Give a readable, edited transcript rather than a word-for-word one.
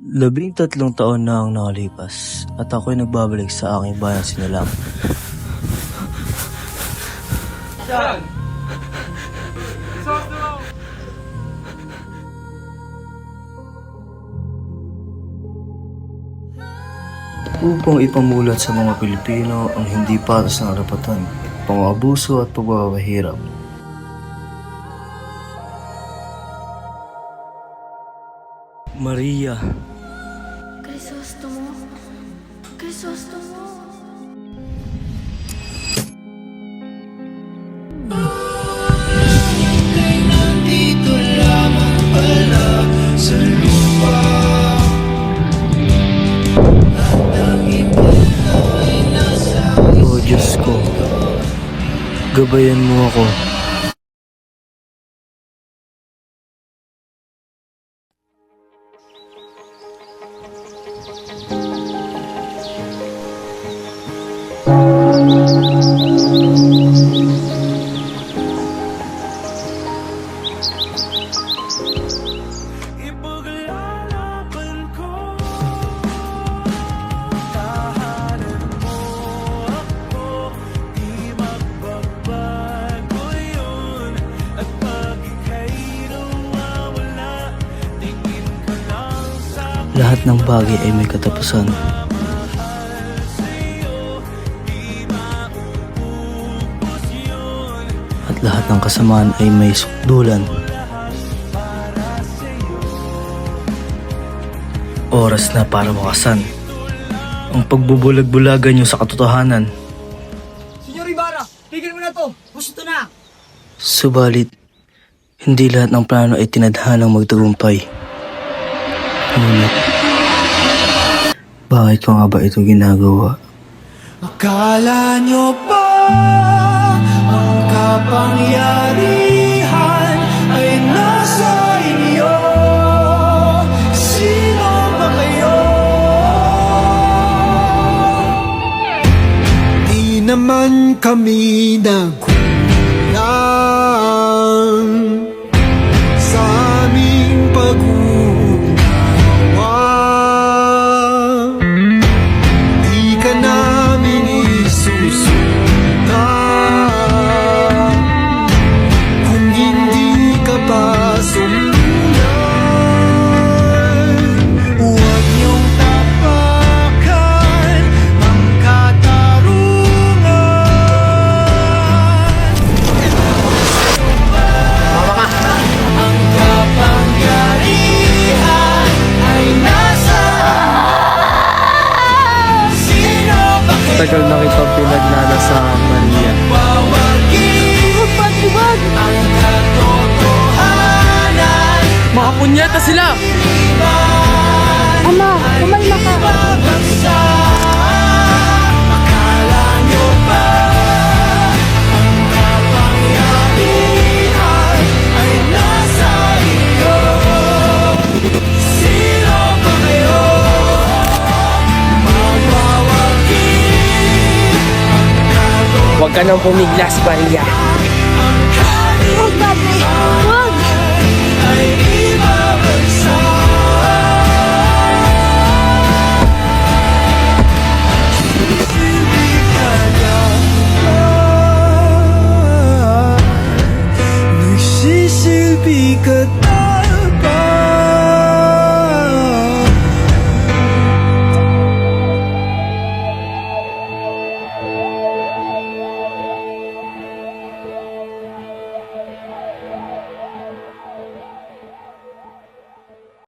13 taon na ang nakalipas at ako'y nagbabalik sa aking bayan Sinilang. Upang ipamulat sa mga Pilipino ang hindi patas na karapatan, pang-aabuso at pagpapahirap. Maria. Crisostomo. Crisostomo. Nandito lamang pala sa lupa. At ang iba ay nasa O Diyos ko, gabayan mo ako. ipaglalaban ko. Tahanan mo ako, di magbabago yun. At pag ika'y nawawala, tingin ka lang sa Lahat ng bagay ay may katapusan. At lahat ng kasamaan ay may sukdulan. Oras na para wakasan ang pagbubulag-bulagan niyo sa katotohanan. Senyor Ibarra, tigil mo na to! Gusto na! Subalit, hindi lahat ng plano ay tinadhanang magtagumpay. Ngunit, bakit ko nga ba ito ginagawa? akala nyo ba ang kapangyarihan ay nasa inyo? Sino ba kayo? Di naman kami nagkulang sa aming pag-unawa. Di ka namin isusundan kung hindi ka pa sumunod. Huwag niyong tapakan ang katarungan. Ang kapangyarihan ay nasa sino ba kayo? Tagal na kitang pinagnanasahan, Maria. Magpatiwag ang katotohanan. Mga punyeta sila! Ama, kumalma ka. Akala nyo ba ang kapangyarihan ay nasa iyo? Sino ba kayo? Magwawagi Huwag ka nang pumiglas, Maria.